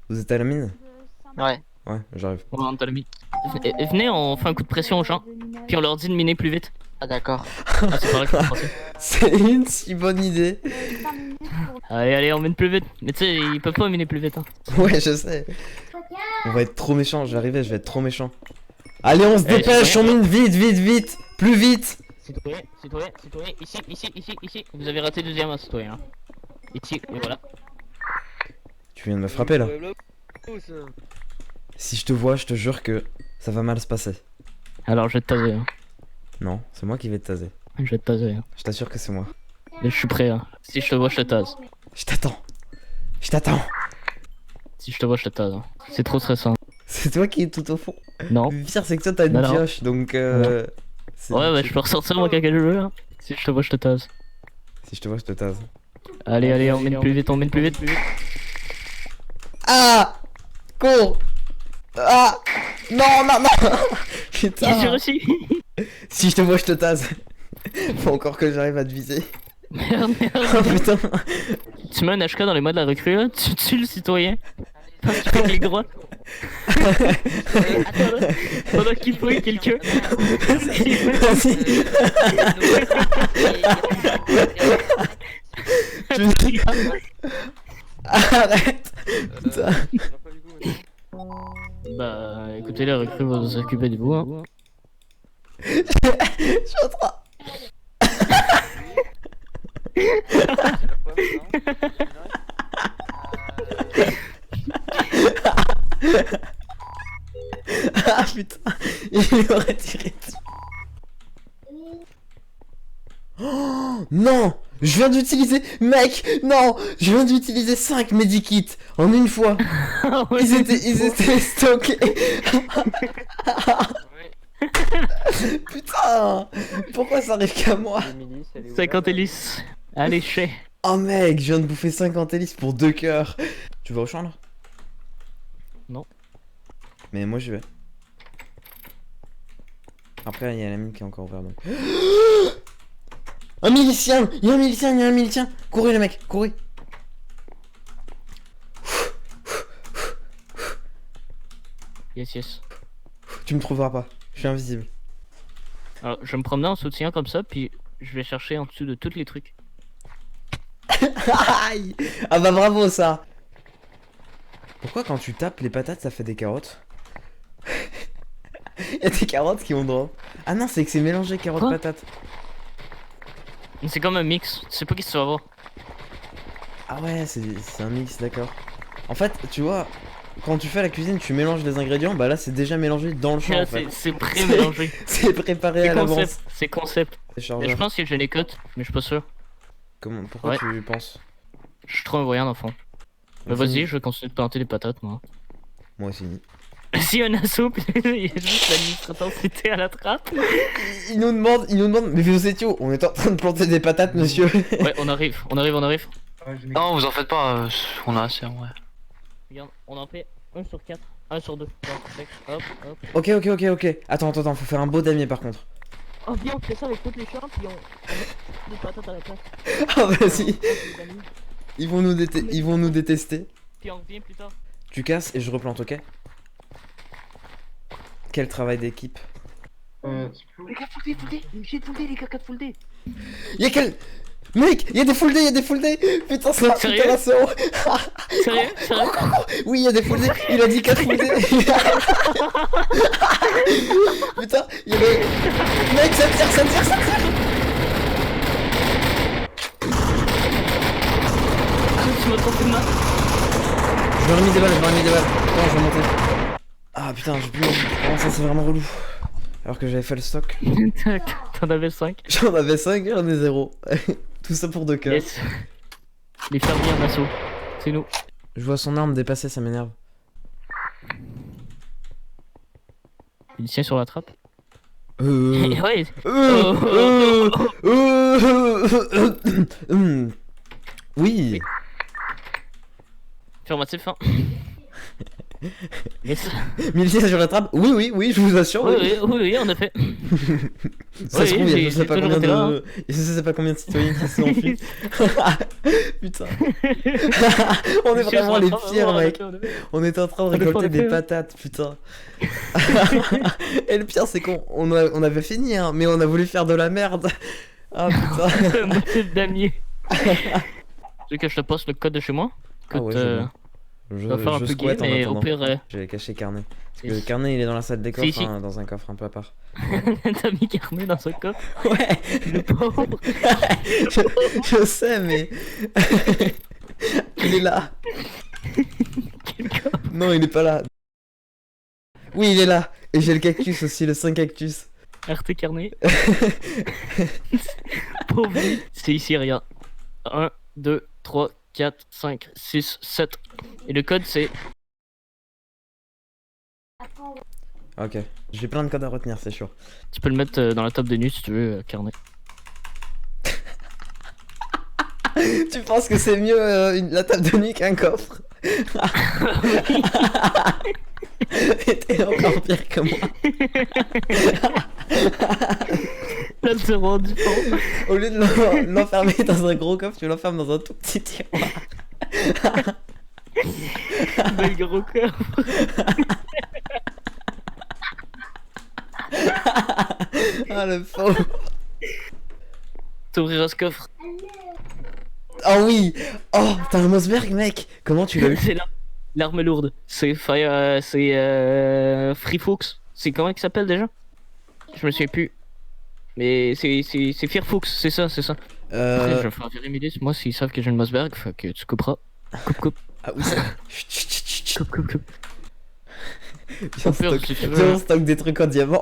Vous êtes à la mine? Ouais. Ouais, j'arrive. Ouais, on t'a le mis. Venez, on fait un coup de pression aux gens, puis on leur dit de miner plus vite. Ah d'accord. Ah, c'est par là qu'il faut passer. C'est une si bonne idée. Allez, allez, on mine plus vite. Mais tu sais, ils peuvent pas miner plus vite. Hein. Ouais, je sais. On va être trop méchant, je vais arriver, je vais être trop méchant. Allez, on se Allez, dépêche, on citoyen. mine vite, vite, vite. Plus vite. Citoyen, citoyen, citoyen, ici, ici, ici, ici. Vous avez raté deuxième, hein, citoyen. Hein. Ici, et voilà. Tu viens de me frapper là. Si je te vois, je te jure que ça va mal se passer. Alors, je vais te taser. Hein. Non, c'est moi qui vais te taser. Je vais te taser. Hein. Je t'assure que c'est moi. Et je suis prêt. Hein. Si je te vois, je te tase. Je t'attends. Je t'attends. Si je te vois, je te tase. Hein. C'est trop stressant. C'est toi qui es tout au fond. Non. Le pire, c'est que toi, t'as une Non, non. pioche, donc c'est Ouais, bah, nickel. je peux ressortir moi quand je veux. Hein. Si je te vois, je te tase. Si je te vois, je te tase. Allez, allez, on mine plus vite, on mine plus vite. Ah! Cours! Ah! Non, non, non! J'ai Putain! réussi. Si je te vois, je te tase. Faut encore que j'arrive à te viser. Merde, Oh merde. putain! Tu mets un HK dans les modes de la recrue, là, tu tues le citoyen. Parce que tu cliques droit. Attends, là. Pendant qu'il fouille quelqu'un. Vas-y! Arrête! Putain! Bah, écoutez, la recrue va s'occuper de vous. Hein. Je suis en train. Ah putain! Il aurait tiré dessus. Oh non! Je viens d'utiliser... Mec! Non! Je viens d'utiliser 5 medikits en une fois! Ils étaient stockés! Putain! Pourquoi ça arrive qu'à moi? 50 hélices. Allez, chez. Oh mec, je viens de bouffer 50 hélices pour 2 cœurs! Tu vas au champ là? Non. Mais moi j'y vais. Après il y a la mine qui est encore ouverte donc... Un milicien! Il y a un milicien, il y a un milicien! Courez les mecs, courez! Yes, yes. Tu me trouveras pas, je suis invisible. Alors, je vais me promener en soutien comme ça, puis je vais chercher en dessous de tous les trucs. Aïe! Ah bah bravo ça! Pourquoi quand tu tapes les patates ça fait des carottes? Il y a des carottes qui ont drop. Ah non, c'est que c'est mélangé carottes Quoi? patates. C'est comme un mix, tu sais pas qui tu vas voir. Ah ouais, c'est un mix, d'accord. En fait, tu vois, quand tu fais la cuisine, tu mélanges les ingrédients, bah là c'est déjà mélangé dans le champ en fait. C'est pré-mélangé. C'est préparé C'est à l'avance. concept, c'est concept. C'est Mais je chargeur. pense que j'ai les cotes, mais je suis pas sûr. Comment, pourquoi Ouais. tu penses? Je suis trop un voyant d'enfant. Mais On finit. vas-y, je vais continuer de planter les patates, moi. Moi aussi. Si un assaut, il y a juste l'administrateur cité à la trappe. Il nous demande, mais vous étiez où? On est en train de planter des patates, monsieur. Ouais, on arrive, on arrive, on arrive. Non, vous en faites pas, on a assez, ouais. Regarde, on en fait 1 sur 4, 1 sur 2. Hop, hop. Ok, ok, ok, ok. Attends, attends, attends, faut faire un beau damier par contre. Oh, viens, on fait ça avec toutes les champs, puis on met des patates à la place. Ah vas-y. Ils vont nous détester. Puis on revient plus tard. Tu casses et je replante, ok? Quel travail d'équipe. Les gars, full D, j'ai full D, les gars, 4 full D. Y'a quel... Mec, y'a des full day, y'a des full day. Putain, c'est un Sérieux putain d'assaut. Sérieux? Sérieux? Oui, y'a des full day. Il a dit 4 full day. Putain, il y avait... Mec, ça tire, ça tire, ça tire. Tu m'as trompé de main. Je me remis des balles, je me remis des balles. Non, je vais monter. Ah putain, j'ai plus... Oh, ça c'est vraiment relou. Alors que j'avais fait le stock. T'en avais 5. J'en avais 5, j'en ai 0. Tout ça pour 2 cœurs. Yes. Les fermiers en assaut. C'est nous. Je vois son arme dépasser, ça m'énerve. Il tient sur la trappe. Ouais. Ouais. Oui. Affirmatif, hein. Yes. 1600 sur la trappe? Oui, oui, oui, je vous assure. Oui, Oui. oui, oui, oui, en effet. Ça se trouve, il y a j'ai- je sais j'ai pas toujours combien été là, de. Je sais pas combien de citoyens qui se sont enfuis. Putain. On est vraiment les pires, mec. On était en train de On est récolter fort, des ouais. patates, putain. Et le pire, c'est on avait fini, hein, mais on a voulu faire de la merde. Ah putain. Moitié de damier. Tu veux que je te poste le code de chez moi? Ah ouais, Écoute, je veux bien. on va faire un peu gay, squatte en mais au attendant. pire, Je vais cacher Carnet. Parce que yes. Carnet, il est dans la salle des C'est coffres, ici. hein, dans un coffre un peu à part. t'as mis Carnet dans ce coffre. Ouais. Le pauvre. Je sais, mais. Il est là. Quel coffre. Non, il est pas là. Oui, il est là. Et j'ai le cactus aussi, le 5 cactus. RT Carnet. Pauvre lui. C'est ici, regarde. 1, 2, 3, 4, 5, 6, 7. Et le code c'est. Ok. J'ai plein de codes à retenir, c'est sûr. Tu peux le mettre dans la table de nuit si tu veux, Carnet. Tu penses que c'est mieux la table de nuit qu'un coffre? T'es encore pire que moi. Là, tu rends du fond. Au lieu de l'enfermer dans un gros coffre, tu l'enfermes dans un tout petit tiroir. Bel gros coffre. Ah le pauvre. T'ouvriras ce coffre. Oh oui. Oh, t'as un Mossberg, mec. Comment tu l'as eu? C'est l'arme lourde. C'est Free Fox. C'est comment il s'appelle déjà? Je me souviens plus. Mais c'est Fear Fox, c'est ça, c'est ça. Après, je vais faire virer Milice, moi s'ils savent que j'ai une Mossberg, faut que tu couperas. Coupe. Ah oui, ça. Chut, chut, chut, chut. Coupe. Viens, Au pire, stock... si tu veux. Viens, on stocke des trucs en diamant.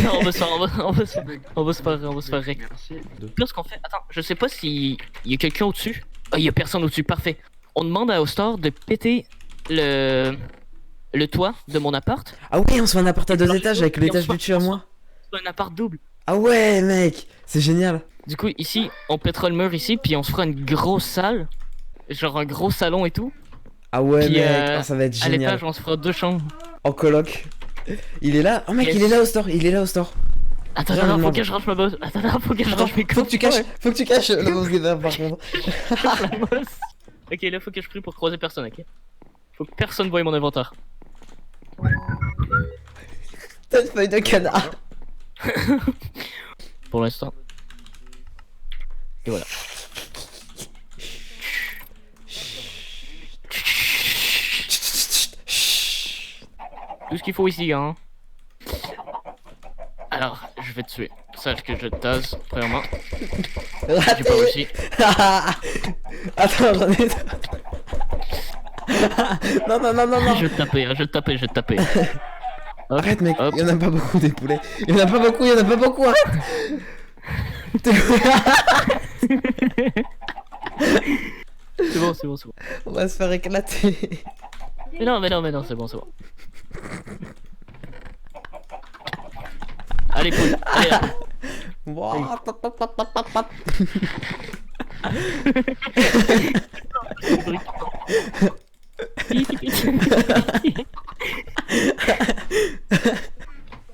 Non, on va se faire rec. Pire ce qu'on fait, attends, je sais pas s'il y a quelqu'un au-dessus. Ah, il y a personne au-dessus, parfait. On demande à Ostor de péter le toit de mon appart. Ah ouais, on se fait un appart à 2 étages avec l'étage du dessus à moi. C'est un appart double. Ah ouais, mec, c'est génial. Du coup, ici, on pètera le mur ici, puis on se fera une grosse salle. Genre un gros salon et tout. Ah ouais, Puis, mec, oh, ça va être À génial. l'étage, on se fera 2 chambres. En coloc. Il est là. Oh mec, Yes. il est là au store. Il est là au store. Attends, Viens, faut demande. que je range ma bosse. Attends, faut que je Attends, range mes faut que tu caches. Ouais. Faut que tu caches le boss des verres par contre. La bosse. Ok, là, faut que je prie pour croiser personne, ok? Faut que personne voie mon inventaire. T'as une feuille de canard. Pour l'instant. Et voilà. Tout ce qu'il faut ici, hein. Alors, je vais te tuer. Sache que je te tase, premièrement. J'ai pas Raté. réussi. Attends, j'en ai. Non, non, non, non, non. Je vais te taper. Hop, Arrête, mec, hop. il y en a pas beaucoup des poulets. Il y en a pas beaucoup, arrête. C'est bon. On va se faire éclater. Mais non, c'est bon. Allez, poule, allez là. Wouah, tap, tap, tap, tap, tap, tap.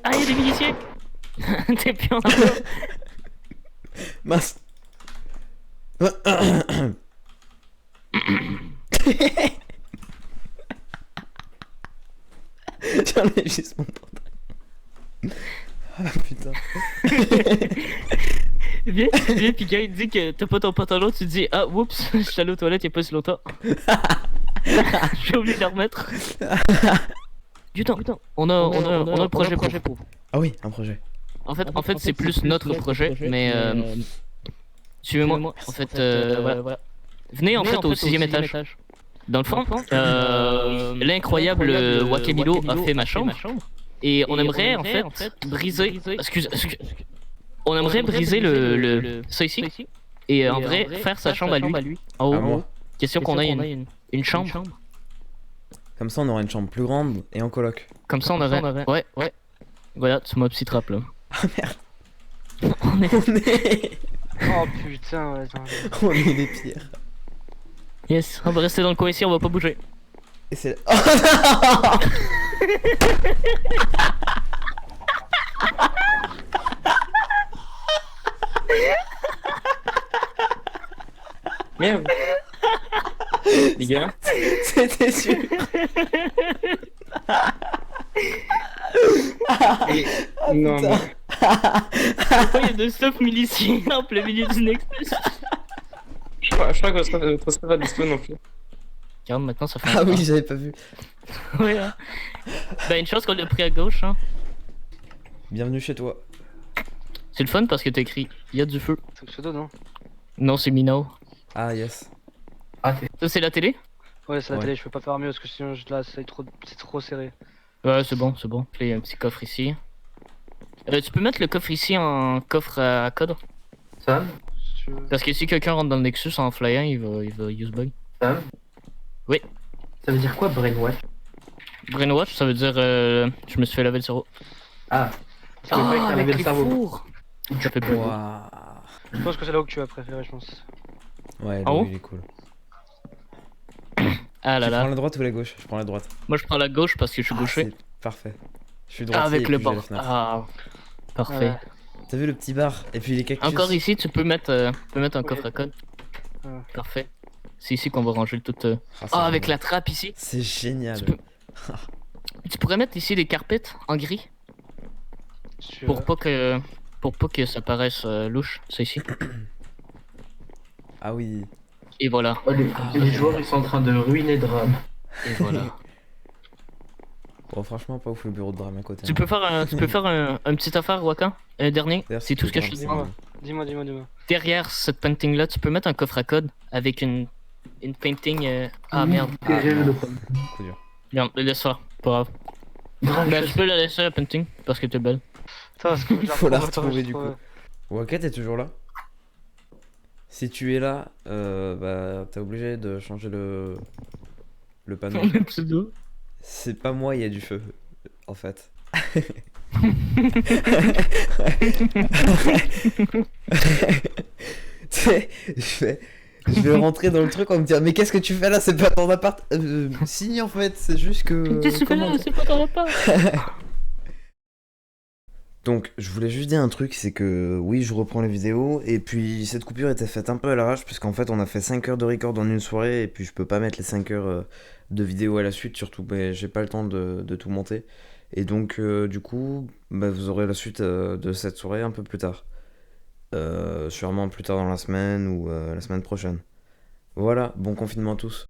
Ah, y'a des miliciens. T'es plus en Mince. J'en ai juste mon pantalon. Ah putain. Viens, pis quand il dit que t'as pas ton pantalon, tu dis ah, oups, je suis allé aux toilettes y'a pas si longtemps. J'ai oublié de le remettre. Du temps, on a un projet pour. Ah oui, un projet. En fait, c'est plus notre projet, mais suivez-moi. En fait, voilà. Venez en fait au 6ème étage. Dans le fond, l'incroyable Wakemilo a fait ma chambre. Et on aimerait en fait briser. Excuse. On aimerait briser ça ici. Et en vrai, faire sa chambre à lui. En À haut. moi. Question qu'on ait une chambre. Comme ça, on aura une chambre plus grande et en coloc. Comme ça, on aurait. Ouais. Voilà, c'est ma petite trappe là. Ah merde. On est. On est. Oh putain, attends. On est les pires. Yes, on va rester dans le coin ici, on va pas bouger. Et c'est... Oh non. Merde. Les gars. C'était sûr. Non, putain. mais... Pourquoi il y a de stuff miliciens en plein milieu du Nexus? Je crois que votre stuff va dispo non plus. Regarde, maintenant ça fait un Ah oui, pas. j'avais pas vu. Ouais, hein. Bah, une chance qu'on l'a pris à gauche, hein. Bienvenue chez toi. C'est le fun parce que t'as écrit il y a du feu. C'est le pseudo, non? Non, c'est Minao. Ah yes. Ça, c'est la télé? Ouais, c'est la Ouais. télé, je peux pas faire mieux parce que sinon là c'est trop serré. Ouais, c'est bon, c'est bon. Il y a un petit coffre ici. Tu peux mettre le coffre ici en coffre à code? Sam, Si tu veux. Parce que si quelqu'un rentre dans le Nexus en flyant, il va use bug. Sam. Oui. Ça veut dire quoi brainwash? Brainwash, ça veut dire je me suis fait laver le cerveau. Ah. Ça veut pas que t'as lavé le cerveau. fours. Ça fait plus. Waouh. Je pense que c'est là où que tu vas préférer, je pense. Ouais, En haut lui, il est cool. Ah là Tu prends là. la droite ou la gauche? Je prends la droite. Moi, je prends la gauche parce que je suis Ah, gaucher. c'est parfait. Je suis Ah, droitier avec et le puis j'ai la bord. fenêtre. Ah, parfait. Ouais. T'as vu le petit bar? Et puis les cactus. Encore ici, tu peux mettre un Ok. coffre à code. Ouais. Parfait. C'est ici qu'on va ranger le tout. Ah, c'est Ah, avec génial. la trappe ici. C'est génial. Tu peux- Tu pourrais mettre ici des carpettes en gris Si tu pour veux. pas que ça paraisse louche. C'est ici. Ah oui. Et voilà. Oh, les joueurs ils sont en train de ruiner Drame. Et voilà. Bon, franchement, pas ouf le bureau de drame à côté. Tu hein. peux faire un petit affaire, Waka. Un dernier. D'ailleurs, C'est tout ce que je te te dis. Dis-moi. Dis-moi. Derrière cette painting là, tu peux mettre un coffre à code avec une painting. Ah merde. Terrible. Coup dur. Merde, laisse ça. Pas grave. Drame, Bah, tu peux la laisser la painting parce que t'es belle. Attends, parce que je Faut la retrouve, retrouver je du trouve. coup. Waka, t'es toujours là? Si tu es là, bah t'es obligé de changer le panneau. Le pseudo. C'est pas moi, il y a du feu, en fait. Tu sais, je vais rentrer dans le truc en me disant mais qu'est-ce que tu fais là? C'est pas ton appart. Si en fait, c'est juste que. Qu'est-ce que tu fais là? comment- C'est pas ton repas. Donc, je voulais juste dire un truc, c'est que oui, je reprends les vidéos, et puis cette coupure était faite un peu à l'arrache, puisqu'en fait, on a fait 5 heures de record en une soirée, et puis je peux pas mettre les 5 heures de vidéo à la suite, surtout, bah, j'ai pas le temps de tout monter. Et donc, du coup, bah, vous aurez la suite de cette soirée un peu plus tard. Sûrement plus tard dans la semaine ou la semaine prochaine. Voilà, bon confinement à tous.